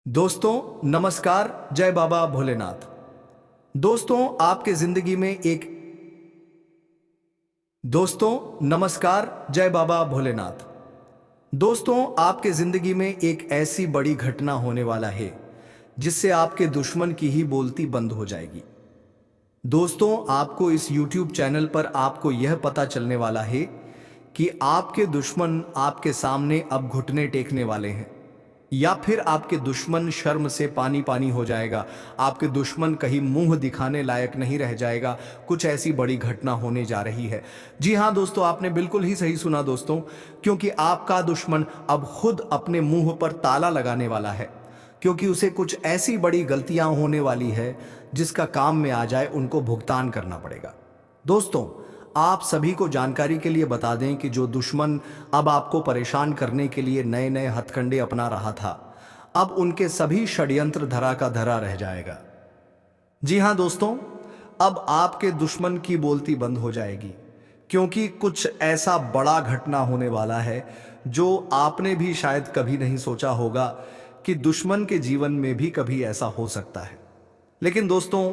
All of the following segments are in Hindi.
दोस्तों नमस्कार, जय बाबा भोलेनाथ। दोस्तों आपके जिंदगी में एक दोस्तों नमस्कार, जय बाबा भोलेनाथ। दोस्तों आपके जिंदगी में एक ऐसी बड़ी घटना होने वाला है जिससे आपके दुश्मन की ही बोलती बंद हो जाएगी। दोस्तों आपको इस YouTube चैनल पर आपको यह पता चलने वाला है कि आपके दुश्मन आपके सामने अब घुटने टेकने वाले हैं, या फिर आपके दुश्मन शर्म से पानी पानी हो जाएगा। आपके दुश्मन कहीं मुंह दिखाने लायक नहीं रह जाएगा। कुछ ऐसी बड़ी घटना होने जा रही है। जी हाँ दोस्तों, आपने बिल्कुल ही सही सुना दोस्तों, क्योंकि आपका दुश्मन अब खुद अपने मुंह पर ताला लगाने वाला है, क्योंकि उसे कुछ ऐसी बड़ी गलतियां होने वाली है जिसका काम में आ जाए उनको भुगतान करना पड़ेगा। दोस्तों आप सभी को जानकारी के लिए बता दें कि जो दुश्मन अब आपको परेशान करने के लिए नए नए हथकंडे अपना रहा था, अब उनके सभी षड्यंत्र धरा का धरा रह जाएगा। जी हाँ दोस्तों, अब आपके दुश्मन की बोलती बंद हो जाएगी, क्योंकि कुछ ऐसा बड़ा घटना होने वाला है जो आपने भी शायद कभी नहीं सोचा होगा कि दुश्मन के जीवन में भी कभी ऐसा हो सकता है। लेकिन दोस्तों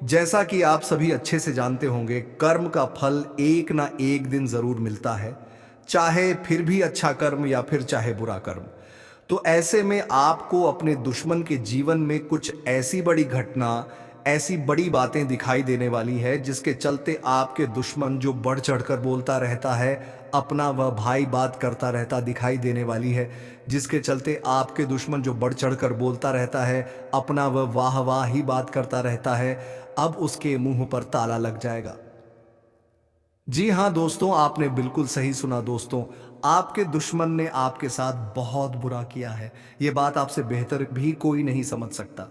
जैसा कि आप सभी अच्छे से जानते होंगे, कर्म का फल एक ना एक दिन जरूर मिलता है, चाहे फिर भी अच्छा कर्म या फिर चाहे बुरा कर्म। तो ऐसे में आपको अपने दुश्मन के जीवन में कुछ ऐसी बड़ी घटना, ऐसी बड़ी बातें दिखाई देने वाली है जिसके चलते आपके दुश्मन जो बढ़ चढ़कर बोलता रहता है, अपना वह भाई बात करता रहता दिखाई देने वाली है, जिसके चलते आपके दुश्मन जो बढ़ चढ़कर बोलता रहता है, अपना वह वाह वाह ही बात करता रहता है, अब उसके मुंह पर ताला लग जाएगा। जी हाँ दोस्तों, आपने बिल्कुल सही सुना दोस्तों, आपके दुश्मन ने आपके साथ बहुत बुरा किया है। ये बात आपसे बेहतर भी कोई नहीं समझ सकता।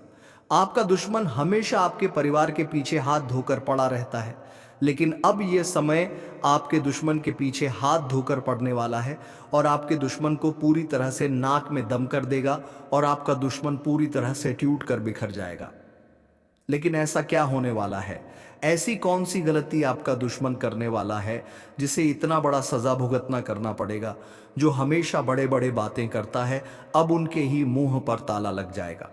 आपका दुश्मन हमेशा आपके परिवार के पीछे हाथ धोकर पड़ा रहता है, लेकिन अब यह समय आपके दुश्मन के पीछे हाथ धोकर पड़ने वाला है और आपके दुश्मन को पूरी तरह से नाक में दम कर देगा और आपका दुश्मन पूरी तरह से टूट कर बिखर जाएगा। लेकिन ऐसा क्या होने वाला है? ऐसी कौन सी गलती आपका दुश्मन करने वाला है जिसे इतना बड़ा सजा भुगतना करना पड़ेगा? जो हमेशा बड़े बड़े बातें करता है, अब उनके ही मुंह पर ताला लग जाएगा।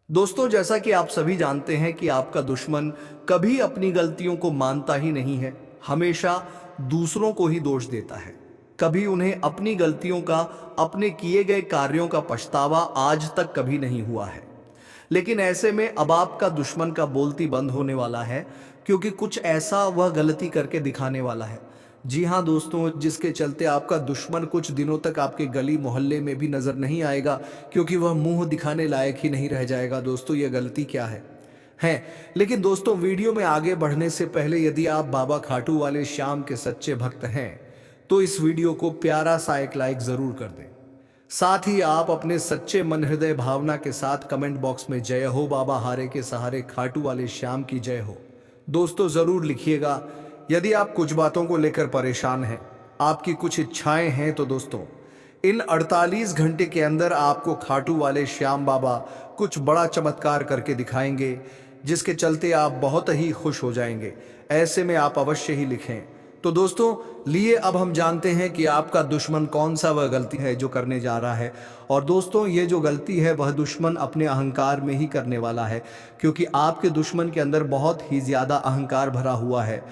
दोस्तों जैसा कि आप सभी जानते हैं कि आपका दुश्मन कभी अपनी गलतियों को मानता ही नहीं है, हमेशा दूसरों को ही दोष देता है। कभी उन्हें अपनी गलतियों का, अपने किए गए कार्यों का पछतावा आज तक कभी नहीं हुआ है। लेकिन ऐसे में अब आपका दुश्मन का बोलती बंद होने वाला है, क्योंकि कुछ ऐसा वह गलती करके दिखाने वाला है। जी हाँ दोस्तों, जिसके चलते आपका दुश्मन कुछ दिनों तक आपके गली मोहल्ले में भी नजर नहीं आएगा, क्योंकि वह मुंह दिखाने लायक ही नहीं रह जाएगा। दोस्तों ये गलती क्या है। लेकिन दोस्तों वीडियो में आगे बढ़ने से पहले यदि आप बाबा खाटू वाले श्याम के सच्चे भक्त हैं तो इस वीडियो को प्यारा सा एक लाइक जरूर कर दें। साथ ही आप अपने सच्चे मन हृदय भावना के साथ कमेंट बॉक्स में जय हो बाबा हारे के सहारे खाटू वाले श्याम की जय हो दोस्तों जरूर लिखिएगा। यदि आप कुछ बातों को लेकर परेशान हैं, आपकी कुछ इच्छाएं हैं, तो दोस्तों इन 48 घंटे के अंदर आपको खाटू वाले श्याम बाबा कुछ बड़ा चमत्कार करके दिखाएंगे, जिसके चलते आप बहुत ही खुश हो जाएंगे। ऐसे में आप अवश्य ही लिखें। तो दोस्तों लिए अब हम जानते हैं कि आपका दुश्मन कौन सा वह गलती है जो करने जा रहा है। और दोस्तों ये जो गलती है वह दुश्मन अपने अहंकार में ही करने वाला है, क्योंकि आपके दुश्मन के अंदर बहुत ही ज़्यादा अहंकार भरा हुआ है।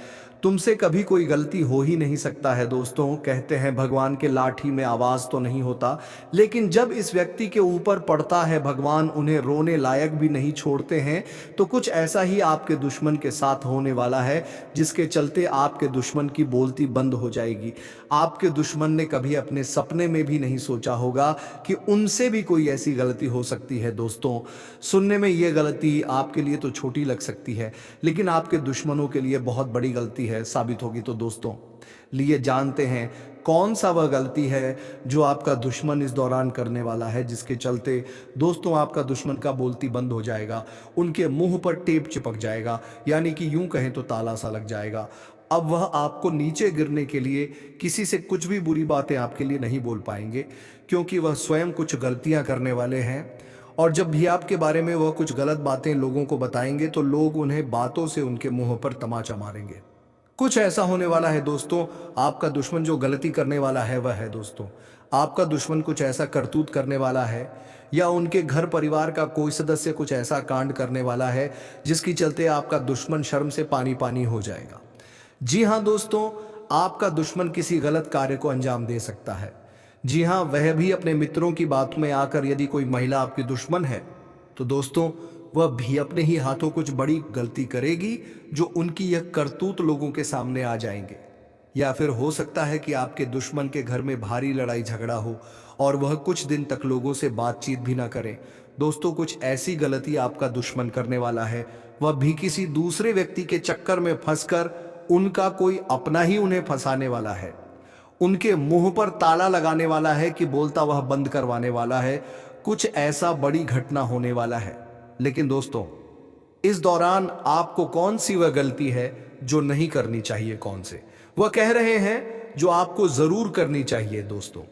तुमसे कभी कोई गलती हो ही नहीं सकता है। दोस्तों कहते हैं भगवान के लाठी में आवाज़ तो नहीं होता, लेकिन जब इस व्यक्ति के ऊपर पड़ता है भगवान उन्हें रोने लायक भी नहीं छोड़ते हैं। तो कुछ ऐसा ही आपके दुश्मन के साथ होने वाला है, जिसके चलते आपके दुश्मन की बोलती बंद हो जाएगी। आपके दुश्मन ने कभी अपने सपने में भी नहीं सोचा होगा कि उनसे भी कोई ऐसी गलती हो सकती है। दोस्तों सुनने में ये गलती आपके लिए तो छोटी लग सकती है, लेकिन आपके दुश्मनों के लिए बहुत बड़ी गलती साबित होगी। तो दोस्तों लिए जानते हैं कौन सा वह गलती है जो आपका दुश्मन इस दौरान करने वाला है, जिसके चलते दोस्तों आपका दुश्मन का बोलती बंद हो जाएगा, उनके मुंह पर टेप चिपक जाएगा, यानी कि यूं कहें तो ताला सा लग जाएगा। अब वह आपको नीचे गिरने के लिए किसी से कुछ भी बुरी बातें आपके लिए नहीं बोल पाएंगे, क्योंकि वह स्वयं कुछ गलतियां करने वाले हैं। और जब भी आपके बारे में वह कुछ गलत बातें लोगों को बताएंगे तो लोग उन्हें बातों से उनके मुंह पर तमाचा मारेंगे। कुछ ऐसा होने वाला है दोस्तों, आपका दुश्मन जो गलती करने वाला है वह है दोस्तों आपका दुश्मन कुछ ऐसा करतूत करने वाला है या उनके घर परिवार का कोई सदस्य कुछ ऐसा कांड करने वाला है जिसकी चलते आपका दुश्मन शर्म से पानी पानी हो जाएगा। जी हाँ दोस्तों, आपका दुश्मन किसी गलत कार्य को अंजाम दे सकता है। जी हाँ, वह भी अपने मित्रों की बात में आकर। यदि कोई महिला आपकी दुश्मन है तो दोस्तों वह भी अपने ही हाथों कुछ बड़ी गलती करेगी जो उनकी यह करतूत लोगों के सामने आ जाएंगे। या फिर हो सकता है कि आपके दुश्मन के घर में भारी लड़ाई झगड़ा हो और वह कुछ दिन तक लोगों से बातचीत भी ना करें। दोस्तों, कुछ ऐसी गलती आपका दुश्मन करने वाला है, वह भी किसी दूसरे व्यक्ति के चक्कर में फंसकर उनका कोई अपना ही उन्हें फंसाने वाला है, उनके मुंह पर ताला लगाने वाला है कि बोलता वह बंद करवाने वाला है। कुछ ऐसा बड़ी घटना होने वाला है। लेकिन दोस्तों, इस दौरान आपको कौन सी वह गलती है जो नहीं करनी चाहिए? कौन से वह कह रहे हैं जो आपको जरूर करनी चाहिए? दोस्तों,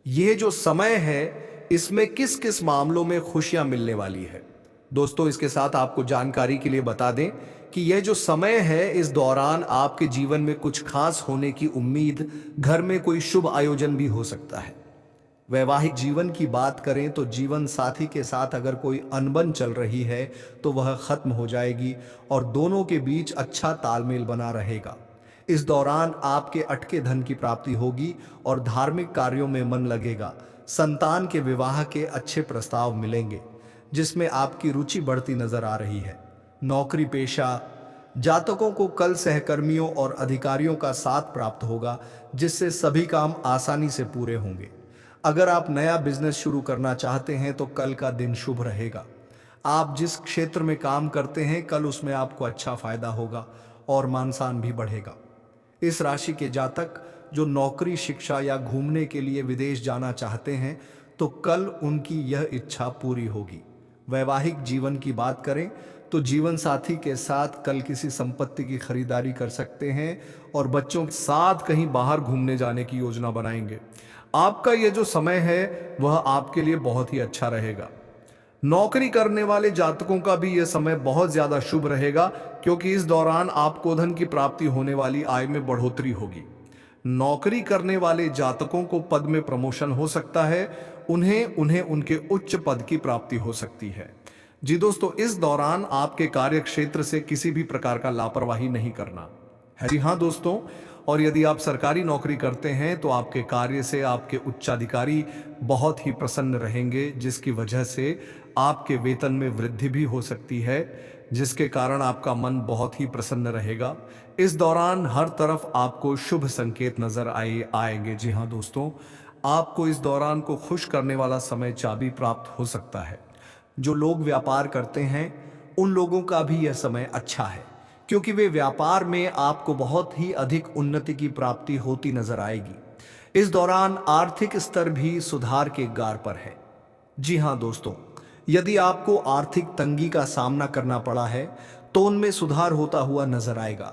यह जो समय है इसमें किस किस मामलों में खुशियां मिलने वाली है? दोस्तों, इसके साथ आपको जानकारी के लिए बता दें कि यह जो समय है इस दौरान आपके जीवन में कुछ खास होने की उम्मीद, घर में कोई शुभ आयोजन भी हो सकता है। वैवाहिक जीवन की बात करें तो जीवन साथी के साथ अगर कोई अनबन चल रही है तो वह खत्म हो जाएगी और दोनों के बीच अच्छा तालमेल बना रहेगा। इस दौरान आपके अटके धन की प्राप्ति होगी और धार्मिक कार्यों में मन लगेगा। संतान के विवाह के अच्छे प्रस्ताव मिलेंगे जिसमें आपकी रुचि बढ़ती नजर आ रही है। नौकरी पेशा जातकों को कल सहकर्मियों और अधिकारियों का साथ प्राप्त होगा जिससे सभी काम आसानी से पूरे होंगे। अगर आप नया बिजनेस शुरू करना चाहते हैं तो कल का दिन शुभ रहेगा। आप जिस क्षेत्र में काम करते हैं कल उसमें आपको अच्छा फायदा होगा और मान सम्मान भी बढ़ेगा। इस राशि के जातक जो नौकरी, शिक्षा या घूमने के लिए विदेश जाना चाहते हैं तो कल उनकी यह इच्छा पूरी होगी। वैवाहिक जीवन की बात करें तो जीवन साथी के साथ कल किसी संपत्ति की खरीदारी कर सकते हैं और बच्चों के साथ कहीं बाहर घूमने जाने की योजना बनाएंगे। आपका यह जो समय है वह आपके लिए बहुत ही अच्छा रहेगा। नौकरी करने वाले जातकों का भी यह समय बहुत ज्यादा शुभ रहेगा क्योंकि इस दौरान आपको धन की प्राप्ति होने वाली, आय में बढ़ोतरी होगी। नौकरी करने वाले जातकों को पद में प्रमोशन हो सकता है, उन्हें उनके उच्च पद की प्राप्ति हो सकती है। जी दोस्तों, इस दौरान आपके कार्य क्षेत्र से किसी भी प्रकार का लापरवाही नहीं करना है। जी हाँ दोस्तों, और यदि आप सरकारी नौकरी करते हैं तो आपके कार्य से आपके उच्चाधिकारी बहुत ही प्रसन्न रहेंगे जिसकी वजह से आपके वेतन में वृद्धि भी हो सकती है, जिसके कारण आपका मन बहुत ही प्रसन्न रहेगा। इस दौरान हर तरफ आपको शुभ संकेत नजर आएंगे। जी हाँ दोस्तों, आपको इस दौरान को खुश करने वाला समय चाबी प्राप्त हो सकता है। जो लोग व्यापार करते हैं उन लोगों का भी यह समय अच्छा है क्योंकि वे व्यापार में आपको बहुत ही अधिक उन्नति की प्राप्ति होती नजर आएगी। इस दौरान आर्थिक स्तर भी सुधार के गार पर है। जी हाँ दोस्तों, यदि आपको आर्थिक तंगी का सामना करना पड़ा है तो उनमें सुधार होता हुआ नजर आएगा।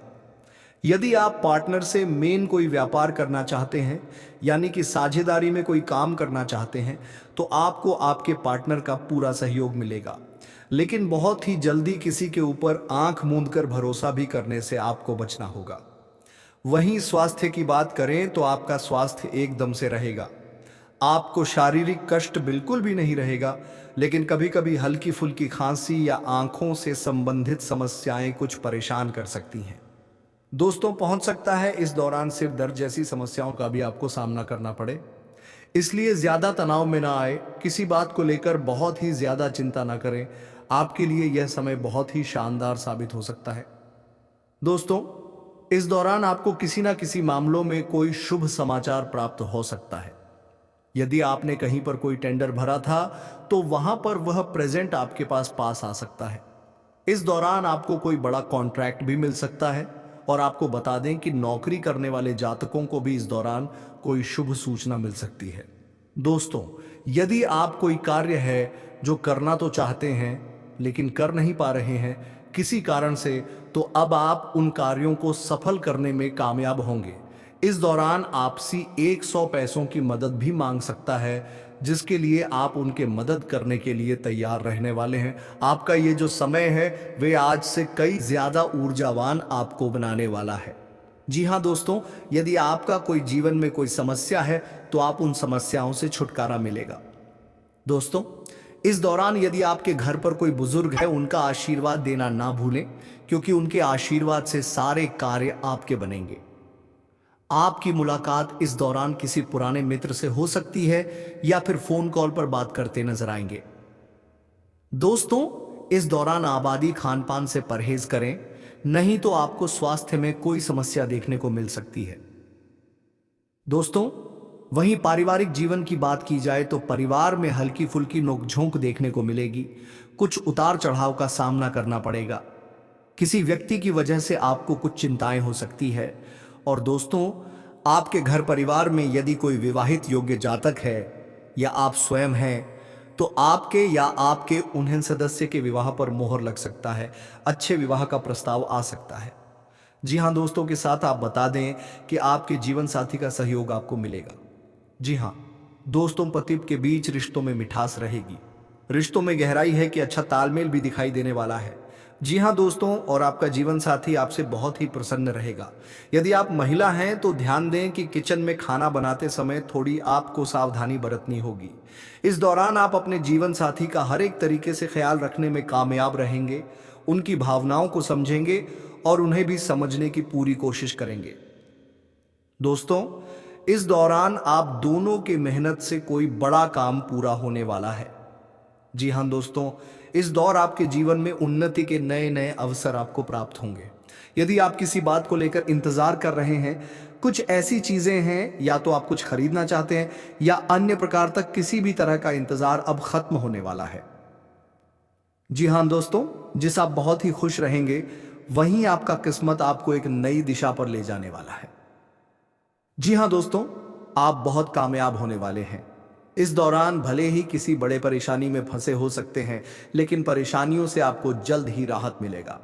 यदि आप पार्टनर से मेन कोई व्यापार करना चाहते हैं, यानी कि साझेदारी में कोई काम करना चाहते हैं, तो आपको आपके पार्टनर का पूरा सहयोग मिलेगा। लेकिन बहुत ही जल्दी किसी के ऊपर आंख मूंदकर भरोसा भी करने से आपको बचना होगा। वहीं स्वास्थ्य की बात करें तो आपका स्वास्थ्य एकदम से रहेगा। आपको शारीरिक कष्ट बिल्कुल भी नहीं रहेगा, लेकिन कभी कभी हल्की फुल्की खांसी या आंखों से संबंधित समस्याएं कुछ परेशान कर सकती हैं। दोस्तों, पहुंच सकता है इस दौरान सिर दर्द जैसी समस्याओं का भी आपको सामना करना पड़े, इसलिए ज्यादा तनाव में ना आए। किसी बात को लेकर बहुत ही ज्यादा चिंता ना करें। आपके लिए यह समय बहुत ही शानदार साबित हो सकता है। दोस्तों, इस दौरान आपको किसी ना किसी मामलों में कोई शुभ समाचार प्राप्त हो सकता है। यदि आपने कहीं पर कोई टेंडर भरा था तो वहां पर वह प्रेजेंट आपके पास आ सकता है। इस दौरान आपको कोई बड़ा कॉन्ट्रैक्ट भी मिल सकता है। और आपको बता दें कि नौकरी करने वाले जातकों को भी इस दौरान कोई शुभ सूचना मिल सकती है। दोस्तों, यदि आप कोई कार्य है जो करना तो चाहते हैं लेकिन कर नहीं पा रहे हैं किसी कारण से, तो अब आप उन कार्यों को सफल करने में कामयाब होंगे। इस दौरान आपसी 100 पैसों की मदद भी मांग सकता है, जिसके लिए आप उनके मदद करने के लिए तैयार रहने वाले हैं। आपका ये जो समय है वे आज से कई ज्यादा ऊर्जावान आपको बनाने वाला है। जी हाँ दोस्तों, यदि आपका कोई जीवन में कोई समस्या है तो आप उन समस्याओं से छुटकारा मिलेगा। दोस्तों, इस दौरान यदि आपके घर पर कोई बुजुर्ग है, उनका आशीर्वाद देना ना भूलें, क्योंकि उनके आशीर्वाद से सारे कार्य आपके बनेंगे। आपकी मुलाकात इस दौरान किसी पुराने मित्र से हो सकती है या फिर फोन कॉल पर बात करते नजर आएंगे। दोस्तों, इस दौरान आबादी खान पान से परहेज करें, नहीं तो आपको स्वास्थ्य में कोई समस्या देखने को मिल सकती है। दोस्तों, वहीं पारिवारिक जीवन की बात की जाए तो परिवार में हल्की फुल्की नोकझोंक देखने को मिलेगी। कुछ उतार चढ़ाव का सामना करना पड़ेगा। किसी व्यक्ति की वजह से आपको कुछ चिंताएं हो सकती है। और दोस्तों, आपके घर परिवार में यदि कोई विवाहित योग्य जातक है या आप स्वयं हैं, तो आपके या आपके उन्हें सदस्य के विवाह पर मोहर लग सकता है। अच्छे विवाह का प्रस्ताव आ सकता है। जी हाँ दोस्तों, के साथ आप बता दें कि आपके जीवन साथी का सहयोग आपको मिलेगा। जी हाँ दोस्तों, पति के बीच रिश्तों में मिठास रहेगी। रिश्तों में गहराई है कि अच्छा तालमेल भी दिखाई देने वाला है। जी हाँ दोस्तों, और आपका जीवन साथी आपसे बहुत ही प्रसन्न रहेगा। यदि आप महिला हैं तो ध्यान दें कि किचन में खाना बनाते समय थोड़ी आपको सावधानी बरतनी होगी। इस दौरान आप अपने जीवन साथी का हर एक तरीके से ख्याल रखने में कामयाब रहेंगे। उनकी भावनाओं को समझेंगे और उन्हें भी समझने की पूरी कोशिश करेंगे। दोस्तों, इस दौरान आप दोनों की मेहनत से कोई बड़ा काम पूरा होने वाला है। जी हाँ दोस्तों, इस दौर आपके जीवन में उन्नति के नए नए अवसर आपको प्राप्त होंगे। यदि आप किसी बात को लेकर इंतजार कर रहे हैं, कुछ ऐसी चीजें हैं, या तो आप कुछ खरीदना चाहते हैं या अन्य प्रकार तक किसी भी तरह का इंतजार अब खत्म होने वाला है। जी हाँ दोस्तों, जिस आप बहुत ही खुश रहेंगे, वहीं आपका किस्मत आपको एक नई दिशा पर ले जाने वाला है। जी हाँ दोस्तों, आप बहुत कामयाब होने वाले हैं। इस दौरान भले ही किसी बड़े परेशानी में फंसे हो सकते हैं, लेकिन परेशानियों से आपको जल्द ही राहत मिलेगा।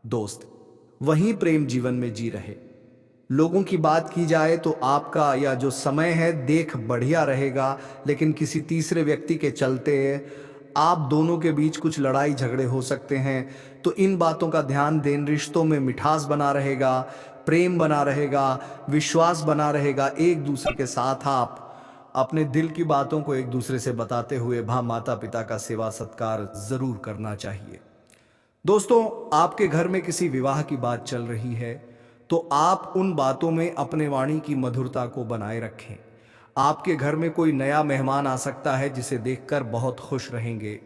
दोस्त, वहीं प्रेम जीवन में जी रहे लोगों की बात की जाए तो आपका यह जो समय है देख बढ़िया रहेगा, लेकिन किसी तीसरे व्यक्ति के चलते आप दोनों के बीच कुछ लड़ाई झगड़े हो सकते हैं। तो इन बातों का ध्यान दें। रिश्तों में मिठास बना रहेगा, प्रेम बना रहेगा, विश्वास बना रहेगा। एक दूसरे के साथ आप अपने दिल की बातों को एक दूसरे से बताते हुए माता पिता का सेवा सत्कार जरूर करना चाहिए। दोस्तों, आपके घर में किसी विवाह की बात चल रही है तो आप उन बातों में अपने वाणी की मधुरता को बनाए रखें। आपके घर में कोई नया मेहमान आ सकता है जिसे देखकर बहुत खुश रहेंगे।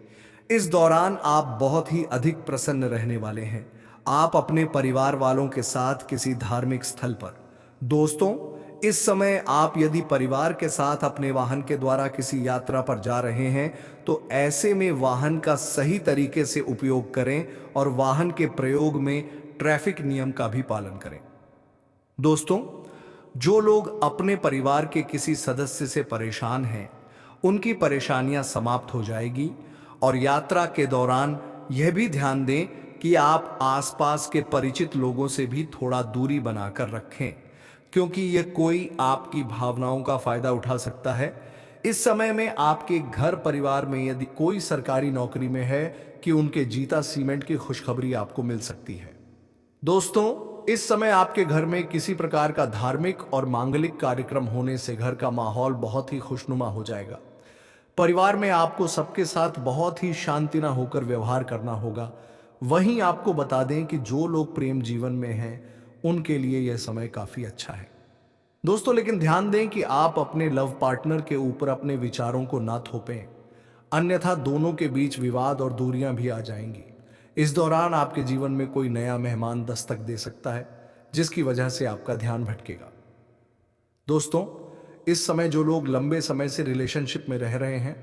इस दौरान आप बहुत ही अधिक प्रसन्न रहने वाले हैं। आप अपने परिवार वालों के साथ किसी धार्मिक स्थल पर। दोस्तों, इस समय आप यदि परिवार के साथ अपने वाहन के द्वारा किसी यात्रा पर जा रहे हैं तो ऐसे में वाहन का सही तरीके से उपयोग करें और वाहन के प्रयोग में ट्रैफिक नियम का भी पालन करें। दोस्तों, जो लोग अपने परिवार के किसी सदस्य से परेशान हैं, उनकी परेशानियां समाप्त हो जाएगी। और यात्रा के दौरान यह भी ध्यान दें कि आप आसपास के परिचित लोगों से भी थोड़ा दूरी बनाकर रखें, क्योंकि यह कोई आपकी भावनाओं का फायदा उठा सकता है। इस समय में आपके घर परिवार में यदि कोई सरकारी नौकरी में है कि उनके जीता सीमेंट की खुशखबरी आपको मिल सकती है। दोस्तों, इस समय आपके घर में किसी प्रकार का धार्मिक और मांगलिक कार्यक्रम होने से घर का माहौल बहुत ही खुशनुमा हो जाएगा। परिवार में आपको सबके साथ बहुत ही शांति ना होकर व्यवहार करना होगा। वहीं आपको बता दें कि जो लोग प्रेम जीवन में हैं, उनके लिए यह समय काफी अच्छा है। दोस्तों, लेकिन ध्यान दें कि आप अपने लव पार्टनर के ऊपर अपने विचारों को ना थोपें, अन्यथा दोनों के बीच विवाद और दूरियां भी आ जाएंगी। इस दौरान आपके जीवन में कोई नया मेहमान दस्तक दे सकता है, जिसकी वजह से आपका ध्यान भटकेगा। दोस्तों, इस समय जो लोग लंबे समय से रिलेशनशिप में रह रहे हैं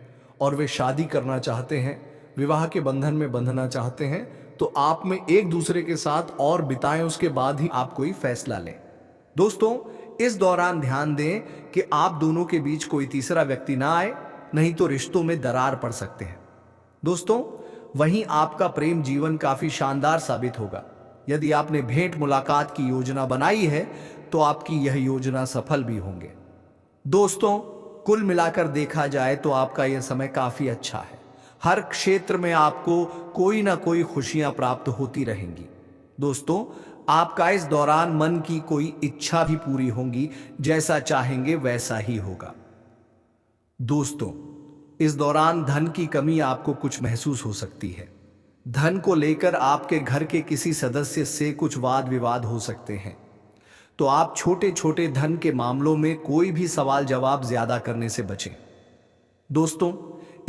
और वे शादी करना चाहते हैं, विवाह के बंधन में बंधना चाहते हैं, तो आप में एक दूसरे के साथ और बिताएं, उसके बाद ही आप कोई फैसला लें। दोस्तों, इस दौरान ध्यान दें कि आप दोनों के बीच कोई तीसरा व्यक्ति ना आए, नहीं तो रिश्तों में दरार पड़ सकते हैं। दोस्तों, वहीं आपका प्रेम जीवन काफी शानदार साबित होगा। यदि आपने भेंट मुलाकात की योजना बनाई है तो आपकी यह योजना सफल भी होंगे। दोस्तों, कुल मिलाकर देखा जाए तो आपका यह समय काफी अच्छा है। हर क्षेत्र में आपको कोई ना कोई खुशियां प्राप्त होती रहेंगी। दोस्तों, आपका इस दौरान मन की कोई इच्छा भी पूरी होगी, जैसा चाहेंगे वैसा ही होगा। दोस्तों, इस दौरान धन की कमी आपको कुछ महसूस हो सकती है। धन को लेकर आपके घर के किसी सदस्य से कुछ वाद विवाद हो सकते हैं। तो आप छोटे छोटे धन के मामलों में कोई भी सवाल जवाब ज्यादा करने से बचें। दोस्तों,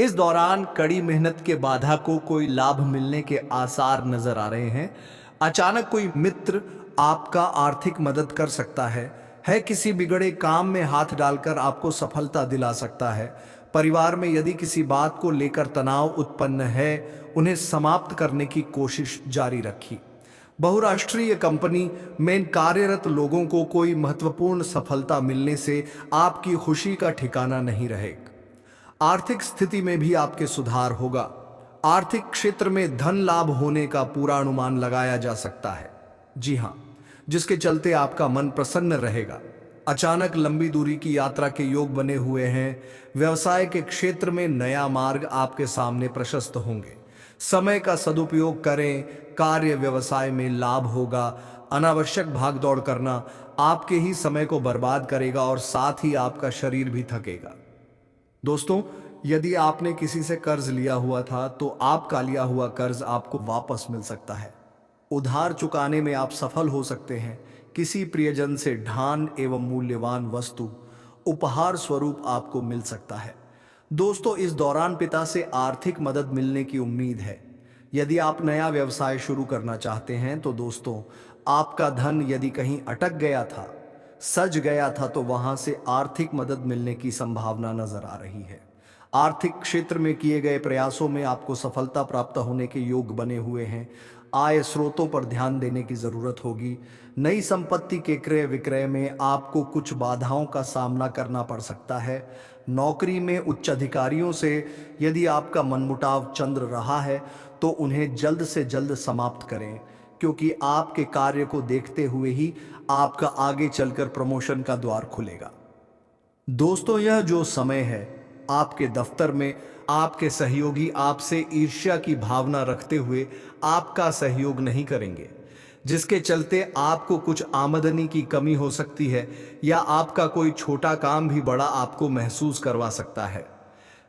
इस दौरान कड़ी मेहनत के बाधा को कोई लाभ मिलने के आसार नजर आ रहे हैं। अचानक कोई मित्र आपका आर्थिक मदद कर सकता है किसी बिगड़े काम में हाथ डालकर आपको सफलता दिला सकता है। परिवार में यदि किसी बात को लेकर तनाव उत्पन्न है, उन्हें समाप्त करने की कोशिश जारी रखी। बहुराष्ट्रीय कंपनी में कार्यरत लोगों को कोई महत्वपूर्ण सफलता मिलने से आपकी खुशी का ठिकाना नहीं रहेगा। आर्थिक स्थिति में भी आपके सुधार होगा। आर्थिक क्षेत्र में धन लाभ होने का पूरा अनुमान लगाया जा सकता है। जी हाँ, जिसके चलते आपका मन प्रसन्न रहेगा। अचानक लंबी दूरी की यात्रा के योग बने हुए हैं। व्यवसाय के क्षेत्र में नया मार्ग आपके सामने प्रशस्त होंगे। समय का सदुपयोग करें, कार्य व्यवसाय में लाभ होगा। अनावश्यक भागदौड़ करना आपके ही समय को बर्बाद करेगा और साथ ही आपका शरीर भी थकेगा। दोस्तों, यदि आपने किसी से कर्ज लिया हुआ था तो आपका लिया हुआ कर्ज आपको वापस मिल सकता है। उधार चुकाने में आप सफल हो सकते हैं। किसी प्रियजन से धन एवं मूल्यवान वस्तु उपहार स्वरूप आपको मिल सकता है। दोस्तों, इस दौरान पिता से आर्थिक मदद मिलने की उम्मीद है। यदि आप नया व्यवसाय शुरू करना चाहते हैं तो दोस्तों, आपका धन यदि कहीं अटक गया था, सज गया था, तो वहां से आर्थिक मदद मिलने की संभावना नजर आ रही है। आर्थिक क्षेत्र में किए गए प्रयासों में आपको सफलता प्राप्त होने के योग बने हुए हैं। आय स्रोतों पर ध्यान देने की जरूरत होगी। नई संपत्ति के क्रय विक्रय में आपको कुछ बाधाओं का सामना करना पड़ सकता है। नौकरी में उच्च अधिकारियों से यदि आपका मनमुटाव चल रहा है तो उन्हें जल्द से जल्द समाप्त करें, क्योंकि आपके कार्य को देखते हुए ही आपका आगे चलकर प्रमोशन का द्वार खुलेगा। दोस्तों, यह जो समय है, आपके दफ्तर में आपके सहयोगी आपसे ईर्ष्या की भावना रखते हुए आपका सहयोग नहीं करेंगे, जिसके चलते आपको कुछ आमदनी की कमी हो सकती है या आपका कोई छोटा काम भी बड़ा आपको महसूस करवा सकता है।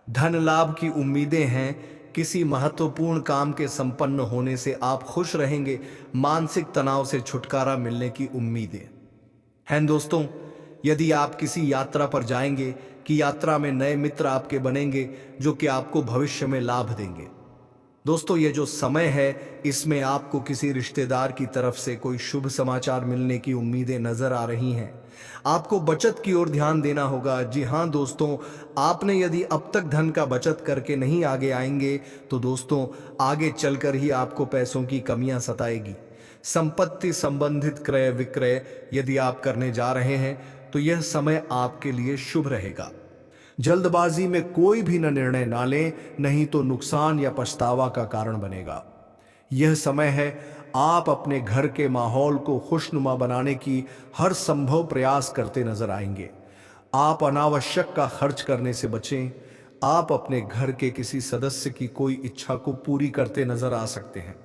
धन लाभ की उम्मीदें हैं। किसी महत्वपूर्ण काम के संपन्न होने से आप खुश रहेंगे। मानसिक तनाव से छुटकारा मिलने की उम्मीदें हैं। दोस्तों, यदि आप किसी यात्रा पर जाएंगे कि यात्रा में नए मित्र आपके बनेंगे जो कि आपको भविष्य में लाभ देंगे। दोस्तों, ये जो समय है, इसमें आपको किसी रिश्तेदार की तरफ से कोई शुभ समाचार मिलने की उम्मीदें नजर आ रही हैं। आपको बचत की ओर ध्यान देना होगा। जी हाँ दोस्तों, आपने यदि अब तक धन का बचत करके नहीं आगे आएंगे तो दोस्तों, आगे चलकर ही आपको पैसों की कमियां सताएगी। संपत्ति संबंधित क्रय विक्रय यदि आप करने जा रहे हैं तो यह समय आपके लिए शुभ रहेगा। जल्दबाजी में कोई भी निर्णय ना लें, नहीं तो नुकसान या पछतावा का कारण बनेगा। यह समय है आप अपने घर के माहौल को खुशनुमा बनाने की हर संभव प्रयास करते नजर आएंगे। आप अनावश्यक का खर्च करने से बचें। आप अपने घर के किसी सदस्य की कोई इच्छा को पूरी करते नजर आ सकते हैं।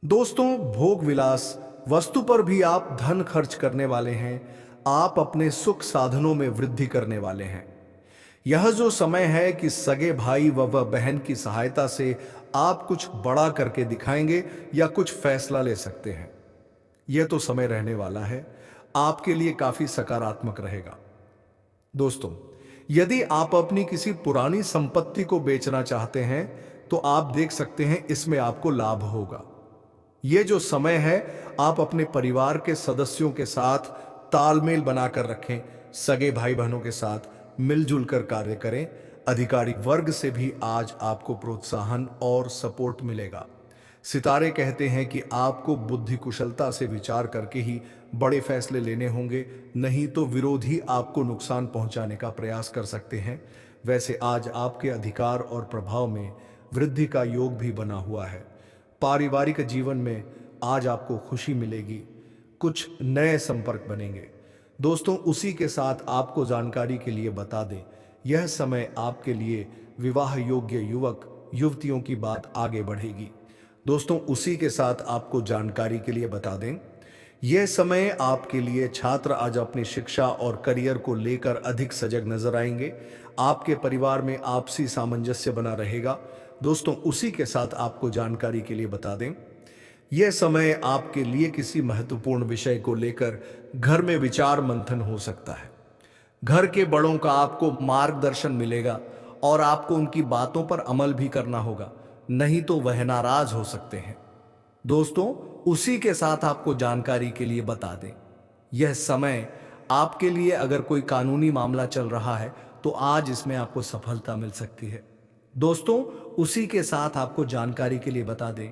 दोस्तों, भोग विलास वस्तु पर भी आप धन खर्च करने वाले हैं। आप अपने सुख साधनों में वृद्धि करने वाले हैं। यह जो समय है कि सगे भाई व बहन की सहायता से आप कुछ बड़ा करके दिखाएंगे या कुछ फैसला ले सकते हैं। यह तो समय रहने वाला है, आपके लिए काफी सकारात्मक रहेगा। दोस्तों, यदि आप अपनी किसी पुरानी संपत्ति को बेचना चाहते हैं तो आप देख सकते हैं इसमें आपको लाभ होगा। यह जो समय है, आप अपने परिवार के सदस्यों के साथ तालमेल बनाकर रखें। सगे भाई बहनों के साथ मिलजुल कर कार्य करें। अधिकारी वर्ग से भी आज आपको प्रोत्साहन और सपोर्ट मिलेगा। सितारे कहते हैं कि आपको बुद्धि कुशलता से विचार करके ही बड़े फैसले लेने होंगे, नहीं तो विरोधी आपको नुकसान पहुंचाने का प्रयास कर सकते हैं। वैसे आज आपके अधिकार और प्रभाव में वृद्धि का योग भी बना हुआ है। पारिवारिक जीवन में आज आपको खुशी मिलेगी। कुछ नए संपर्क बनेंगे। दोस्तों, उसी के साथ आपको जानकारी के लिए बता दें, यह समय आपके लिए विवाह योग्य युवक युवतियों की बात आगे बढ़ेगी। दोस्तों, उसी के साथ आपको जानकारी के लिए बता दें, यह समय आपके लिए छात्र आज अपनी शिक्षा और करियर को लेकर अधिक सजग नजर आएंगे। आपके परिवार में आपसी सामंजस्य बना रहेगा। दोस्तों, उसी के साथ आपको जानकारी के लिए बता दें, यह समय आपके लिए किसी महत्वपूर्ण विषय को लेकर घर में विचार मंथन हो सकता है। घर के बड़ों का आपको मार्गदर्शन मिलेगा और आपको उनकी बातों पर अमल भी करना होगा, नहीं तो वह नाराज हो सकते हैं। दोस्तों, उसी के साथ आपको जानकारी के लिए बता दें, यह समय आपके लिए अगर कोई कानूनी मामला चल रहा है तो आज इसमें आपको सफलता मिल सकती है। दोस्तों, उसी के साथ आपको जानकारी के लिए बता दें,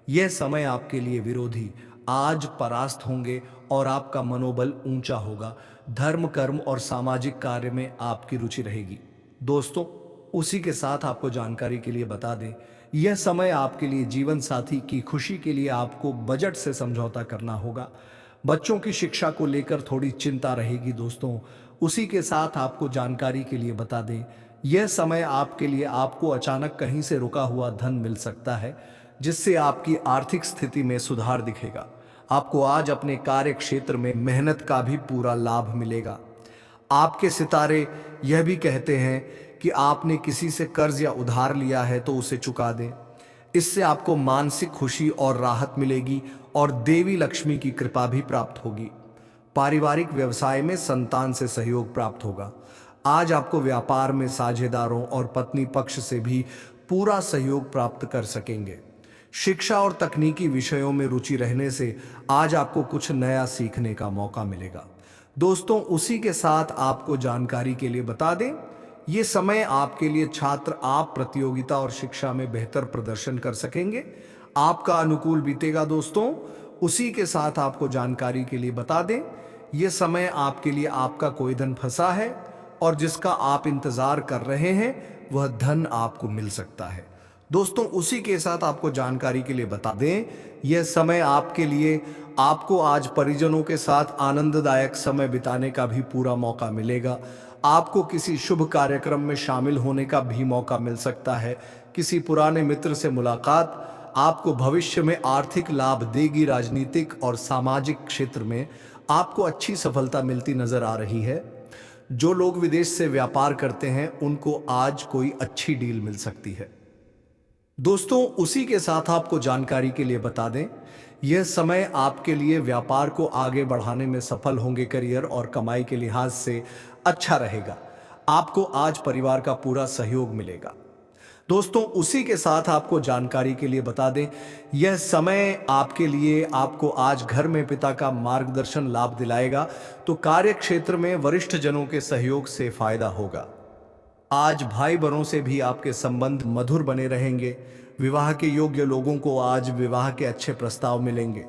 यह समय आपके लिए विरोधी आज परास्त होंगे और आपका मनोबल ऊंचा होगा। धर्म, कर्म और सामाजिक कार्य में आपकी रुचि रहेगी। दोस्तों, उसी के साथ आपको जानकारी के लिए बता दें, यह समय आपके लिए जीवन साथी की खुशी के लिए आपको बजट से समझौता करना होगा। बच्चों की शिक्षा को लेकर थोड़ी चिंता रहेगी। दोस्तों, उसी के साथ आपको जानकारी के लिए बता दें, यह समय आपके लिए आपको अचानक कहीं से रुका हुआ धन मिल सकता है, जिससे आपकी आर्थिक स्थिति में सुधार दिखेगा। आपको आज अपने कार्य क्षेत्र में मेहनत का भी पूरा लाभ मिलेगा। आपके सितारे यह भी कहते हैं कि आपने किसी से कर्ज या उधार लिया है तो उसे चुका दें। इससे आपको मानसिक खुशी और राहत मिलेगी और देवी लक्ष्मी की कृपा भी प्राप्त होगी। पारिवारिक व्यवसाय में संतान से सहयोग प्राप्त होगा। आज आपको व्यापार में साझेदारों और पत्नी पक्ष से भी पूरा सहयोग प्राप्त कर सकेंगे। शिक्षा और तकनीकी विषयों में रुचि रहने से आज आपको कुछ नया सीखने का मौका मिलेगा। दोस्तों, उसी के साथ आपको जानकारी के लिए बता दें, ये समय आपके लिए छात्र आप प्रतियोगिता और शिक्षा में बेहतर प्रदर्शन कर सकेंगे। आपका अनुकूल बीतेगा। दोस्तों, उसी के साथ आपको जानकारी के लिए बता दें, ये समय आपके लिए आपका कोई धन फंसा है और जिसका आप इंतजार कर रहे हैं वह धन आपको मिल सकता है। दोस्तों, उसी के साथ आपको जानकारी के लिए बता दें, यह समय आपके लिए आपको आज परिजनों के साथ आनंददायक समय बिताने का भी पूरा मौका मिलेगा। आपको किसी शुभ कार्यक्रम में शामिल होने का भी मौका मिल सकता है। किसी पुराने मित्र से मुलाकात आपको भविष्य में आर्थिक लाभ देगी। राजनीतिक और सामाजिक क्षेत्र में आपको अच्छी सफलता मिलती नजर आ रही है। जो लोग विदेश से व्यापार करते हैं उनको आज कोई अच्छी डील मिल सकती है। दोस्तों, उसी के साथ आपको जानकारी के लिए बता दें, यह समय आपके लिए व्यापार को आगे बढ़ाने में सफल होंगे। करियर और कमाई के लिहाज से अच्छा रहेगा। आपको आज परिवार का पूरा सहयोग मिलेगा। दोस्तों, उसी के साथ आपको जानकारी के लिए बता दें, यह समय आपके लिए आपको आज घर में पिता का मार्गदर्शन लाभ दिलाएगा, तो कार्य क्षेत्र में वरिष्ठ जनों के सहयोग से फायदा होगा। आज भाई बहनों से भी आपके संबंध मधुर बने रहेंगे। विवाह के योग्य लोगों को आज विवाह के अच्छे प्रस्ताव मिलेंगे।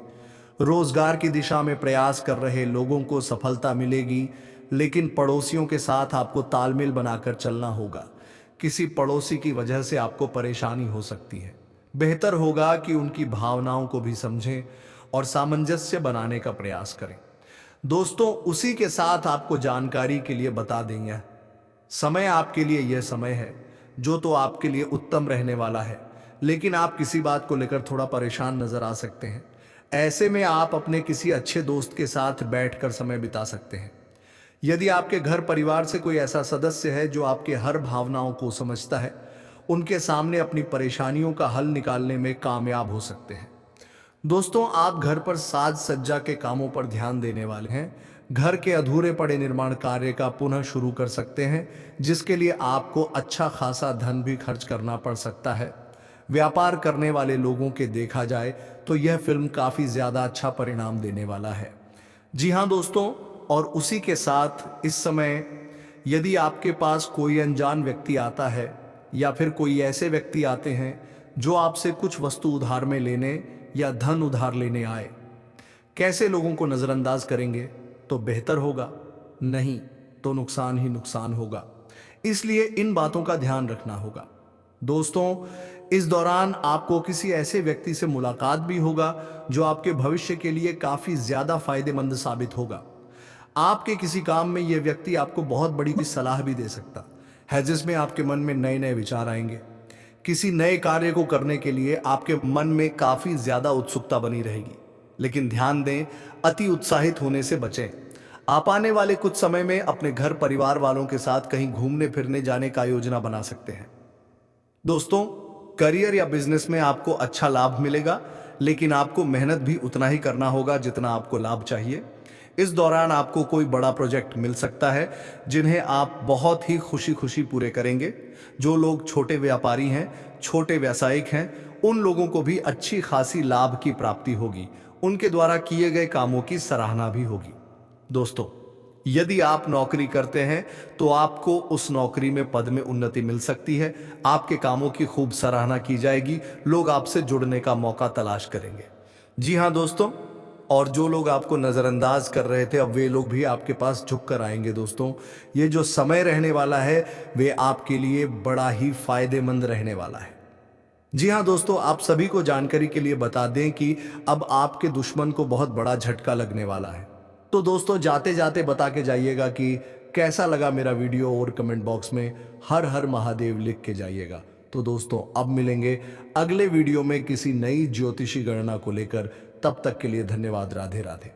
रोजगार की दिशा में प्रयास कर रहे लोगों को सफलता मिलेगी, लेकिन पड़ोसियों के साथ आपको तालमेल बनाकर चलना होगा। किसी पड़ोसी की वजह से आपको परेशानी हो सकती है। बेहतर होगा कि उनकी भावनाओं को भी समझें और सामंजस्य बनाने का प्रयास करें। दोस्तों, उसी के साथ आपको जानकारी के लिए बता देंगे, समय आपके लिए यह समय है जो तो आपके लिए उत्तम रहने वाला है, लेकिन आप किसी बात को लेकर थोड़ा परेशान नजर आ सकते हैं। ऐसे में आप अपने किसी अच्छे दोस्त के साथ बैठकर समय बिता सकते हैं। यदि आपके घर परिवार से कोई ऐसा सदस्य है जो आपके हर भावनाओं को समझता है, उनके सामने अपनी परेशानियों का हल निकालने में कामयाब हो सकते हैं। दोस्तों, आप घर पर साज सज्जा के कामों पर ध्यान देने वाले हैं। घर के अधूरे पड़े निर्माण कार्य का पुनः शुरू कर सकते हैं, जिसके लिए आपको अच्छा खासा धन भी खर्च करना पड़ सकता है। व्यापार करने वाले लोगों के देखा जाए तो यह फिल्म काफी ज्यादा अच्छा परिणाम देने वाला है। जी हाँ दोस्तों, और उसी के साथ इस समय यदि आपके पास कोई अनजान व्यक्ति आता है या फिर कोई ऐसे व्यक्ति आते हैं जो आपसे कुछ वस्तु उधार में लेने या धन उधार लेने आए, कैसे लोगों को नजरअंदाज करेंगे तो बेहतर होगा, नहीं तो नुकसान ही नुकसान होगा। इसलिए इन बातों का ध्यान रखना होगा। दोस्तों, इस दौरान आपको किसी ऐसे व्यक्ति से मुलाकात भी होगा जो आपके भविष्य के लिए काफी ज्यादा फायदेमंद साबित होगा। आपके किसी काम में यह व्यक्ति आपको बहुत बड़ी सलाह भी दे सकता है, जिसमें आपके मन में नए नए विचार आएंगे। किसी नए कार्य को करने के लिए आपके मन में काफी ज्यादा उत्सुकता बनी रहेगी। लेकिन ध्यान दें, अति उत्साहित होने से बचें। आप आने वाले कुछ समय में अपने घर परिवार वालों के साथ कहीं घूमने फिरने जाने का योजना बना सकते हैं। दोस्तों, करियर या बिजनेस में आपको अच्छा लाभ मिलेगा, लेकिन आपको मेहनत भी उतना ही करना होगा जितना आपको लाभ चाहिए। इस दौरान आपको कोई बड़ा प्रोजेक्ट मिल सकता है जिन्हें आप बहुत ही खुशी खुशी पूरे करेंगे। जो लोग छोटे व्यापारी हैं, छोटे व्यावसायिक हैं, उन लोगों को भी अच्छी खासी लाभ की प्राप्ति होगी। उनके द्वारा किए गए कामों की सराहना भी होगी। दोस्तों, यदि आप नौकरी करते हैं तो आपको उस नौकरी में पद में उन्नति मिल सकती है। आपके कामों की खूब सराहना की जाएगी। लोग आपसे जुड़ने का मौका तलाश करेंगे। जी हाँ दोस्तों, और जो लोग आपको नज़रअंदाज कर रहे थे, अब वे लोग भी आपके पास झुक कर आएंगे। दोस्तों, ये जो समय रहने वाला है वे आपके लिए बड़ा ही फायदेमंद रहने वाला है। जी हाँ दोस्तों, आप सभी को जानकारी के लिए बता दें कि अब आपके दुश्मन को बहुत बड़ा झटका लगने वाला है। तो दोस्तों, जाते जाते बता के जाइएगा कि कैसा लगा मेरा वीडियो, और कमेंट बॉक्स में हर हर महादेव लिख के जाइएगा। तो दोस्तों, अब मिलेंगे अगले वीडियो में किसी नई ज्योतिषी गणना को लेकर। तब तक के लिए धन्यवाद। राधे राधे।